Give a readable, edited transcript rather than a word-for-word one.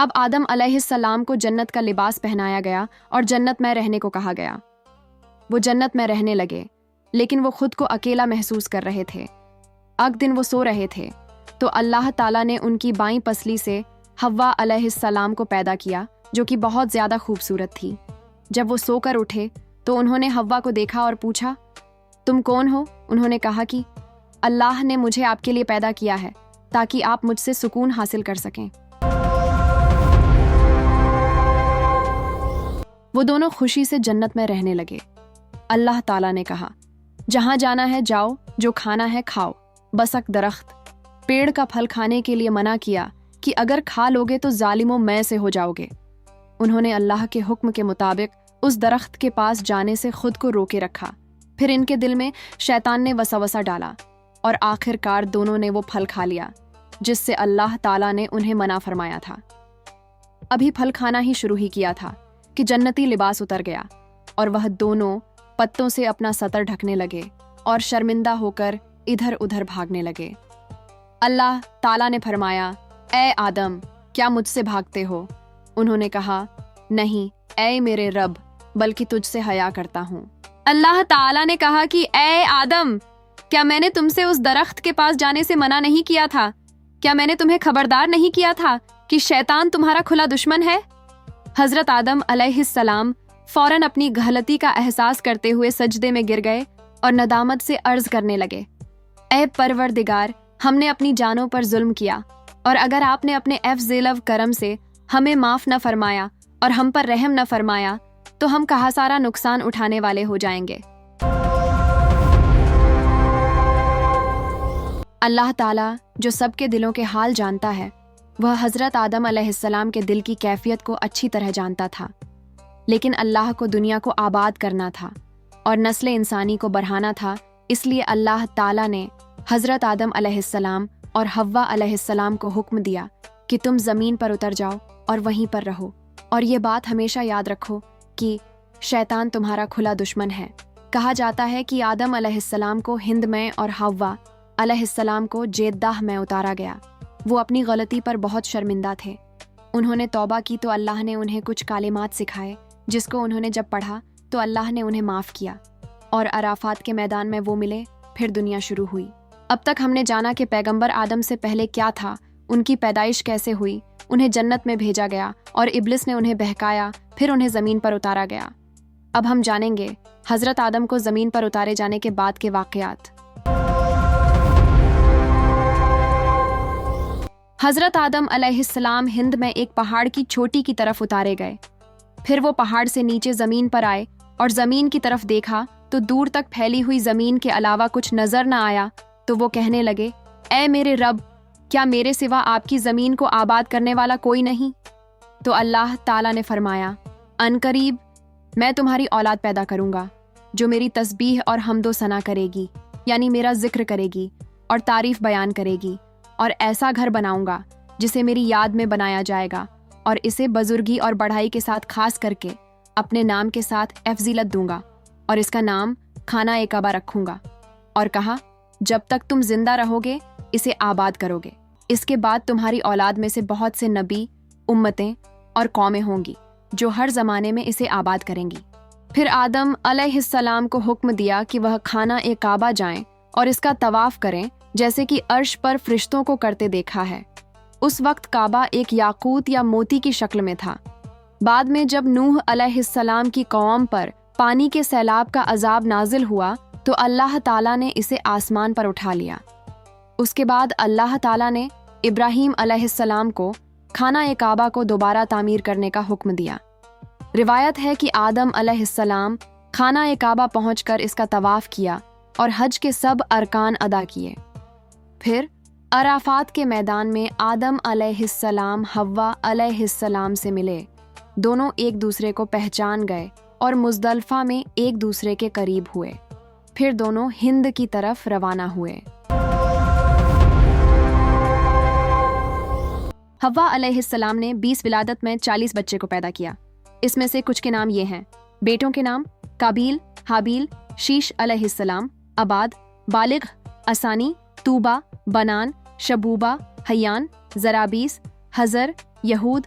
اب آدم علیہ السلام کو جنت کا لباس پہنایا گیا اور جنت میں رہنے کو کہا گیا۔ وہ جنت میں رہنے لگے، لیکن وہ خود کو اکیلا محسوس کر رہے تھے۔ ایک دن وہ سو رہے تھے تو اللہ تعالیٰ نے ان کی بائیں پسلی سے حوا علیہ السلام کو پیدا کیا، جو کہ بہت زیادہ خوبصورت تھی۔ جب وہ سو کر اٹھے تو انہوں نے حوا کو دیکھا اور پوچھا، تم کون ہو؟ انہوں نے کہا کہ اللہ نے مجھے آپ کے لیے پیدا کیا ہے تاکہ آپ مجھ سے سکون حاصل کر سکیں۔ وہ دونوں خوشی سے جنت میں رہنے لگے۔ اللہ تعالیٰ نے کہا، جہاں جانا ہے جاؤ، جو کھانا ہے کھاؤ، بس ایک درخت پیڑ کا پھل کھانے کے لیے منع کیا کہ اگر کھا لوگے تو ظالموں میں سے ہو جاؤ گے۔ انہوں نے اللہ کے حکم کے مطابق اس درخت کے پاس جانے سے خود کو روکے رکھا۔ پھر ان کے دل میں شیطان نے وسوسہ ڈالا اور آخر کار دونوں نے وہ پھل کھا لیا جس سے اللہ تعالیٰ نے انہیں منع فرمایا تھا۔ ابھی پھل کھانا ہی شروع ہی کیا تھا کہ جنتی لباس اتر گیا اور وہ دونوں پتوں سے اپنا سطر ڈھکنے لگے اور شرمندہ ہو کر ادھر ادھر بھاگنے لگے۔ اللہ تعالیٰ نے فرمایا، اے آدم، کیا مجھ سے بھاگتے ہو؟ انہوں نے کہا، نہیں اے میرے رب، بلکہ تجھ سے حیا کرتا ہوں۔ اللہ تعالیٰ نے کہا کہ اے آدم، کیا میں نے تم سے اس درخت کے پاس جانے سے منع نہیں کیا تھا؟ کیا میں نے تمہیں خبردار نہیں کیا تھا کہ شیطان تمہارا کھلا دشمن ہے؟ حضرت آدم علیہ السلام فوراً اپنی غلطی کا احساس کرتے ہوئے سجدے میں گر گئے اور ندامت سے عرض کرنے لگے، اے پروردگار، ہم نے اپنی جانوں پر ظلم کیا، اور اگر آپ نے اپنے افضل کرم سے ہمیں معاف نہ فرمایا اور ہم پر رحم نہ فرمایا تو ہم کہا سارا نقصان اٹھانے والے ہو جائیں گے۔ اللہ تعالیٰ جو سب کے دلوں کے حال جانتا ہے، وہ حضرت آدم علیہ السلام کے دل کی کیفیت کو اچھی طرح جانتا تھا، لیکن اللہ کو دنیا کو آباد کرنا تھا اور نسل انسانی کو بڑھانا تھا، اس لیے اللہ تعالیٰ نے حضرت آدم علیہ السلام اور حوا علیہ السلام کو حکم دیا کہ تم زمین پر اتر جاؤ اور وہیں پر رہو، اور یہ بات ہمیشہ یاد رکھو کہ شیطان تمہارا کھلا دشمن ہے۔ کہا جاتا ہے کہ آدم علیہ السلام کو ہند میں اور حوا علیہ السلام کو جدہ میں اتارا گیا۔ وہ اپنی غلطی پر بہت شرمندہ تھے۔ انہوں نے توبہ کی تو اللہ نے انہیں کچھ کلمات سکھائے، جس کو انہوں نے جب پڑھا تو اللہ نے انہیں معاف کیا، اور عرفات کے میدان میں وہ ملے۔ پھر دنیا شروع ہوئی۔ اب تک ہم نے جانا کہ پیغمبر آدم سے پہلے کیا تھا، ان کی پیدائش کیسے ہوئی، انہیں جنت میں بھیجا گیا اور ابلیس نے انہیں بہکایا، پھر انہیں زمین پر اتارا گیا۔ اب ہم جانیں گے حضرت آدم کو زمین پر اتارے جانے کے بعد کے واقعات۔ حضرت آدم علیہ السلام ہند میں ایک پہاڑ کی چوٹی کی طرف اتارے گئے۔ پھر وہ پہاڑ سے نیچے زمین پر آئے اور زمین کی طرف دیکھا تو دور تک پھیلی ہوئی زمین کے علاوہ کچھ نظر نہ آیا، تو وہ کہنے لگے، اے میرے رب، کیا میرے سوا آپ کی زمین کو آباد کرنے والا کوئی نہیں؟ تو اللہ تعالیٰ نے فرمایا، ان قریب میں تمہاری اولاد پیدا کروں گا جو میری تسبیح اور حمد و ثنا کرے گی، یعنی میرا ذکر کرے گی اور تعریف بیان کرے گی، اور ایسا گھر بناؤں گا جسے میری یاد میں بنایا جائے گا، اور اسے بزرگی اور بڑھائی کے ساتھ خاص کر کے اپنے نام کے ساتھ افضیلت دوں گا، اور اس کا نام خانہ کعبہ رکھوں گا، اور کہا، جب تک تم زندہ رہو گے اسے آباد کرو گے۔ اس کے بعد تمہاری اولاد میں سے بہت سے نبی، امتیں اور قومیں ہوں گی جو ہر زمانے میں اسے آباد کریں گی۔ پھر آدم علیہ السلام کو حکم دیا کہ وہ خانہ کعبہ جائیں اور اس کا طواف کریں، جیسے کہ عرش پر فرشتوں کو کرتے دیکھا ہے۔ اس وقت کعبہ ایک یاقوت یا موتی کی شکل میں تھا۔ بعد میں جب نوح علیہ السلام کی قوم پر پانی کے سیلاب کا عذاب نازل ہوا تو اللہ تعالیٰ نے اسے آسمان پر اٹھا لیا۔ اس کے بعد اللہ تعالیٰ نے ابراہیم علیہ السلام کو خانہ کعبہ کو دوبارہ تعمیر کرنے کا حکم دیا۔ روایت ہے کہ آدم علیہ السلام خانہ کعبہ پہنچ کر اس کا طواف کیا اور حج کے سب ارکان ادا کیے۔ پھر عرفات کے میدان میں آدم علیہ السلام حوا علیہ السلام سے ملے، دونوں ایک دوسرے کو پہچان گئے اور مزدلفہ میں ایک دوسرے کے قریب ہوئے۔ پھر دونوں ہند کی طرف روانہ ہوئے۔ حوا علیہ السلام نے 20 ولادت میں 40 بچے کو پیدا کیا۔ اس میں سے کچھ کے نام یہ ہیں۔ بیٹوں کے نام قابیل، حابیل، شیش علیہ السلام، عباد، بالغ، اسانی، توبہ، بنان، شبوبہ، حیان، زرابیس، حزر، یہود،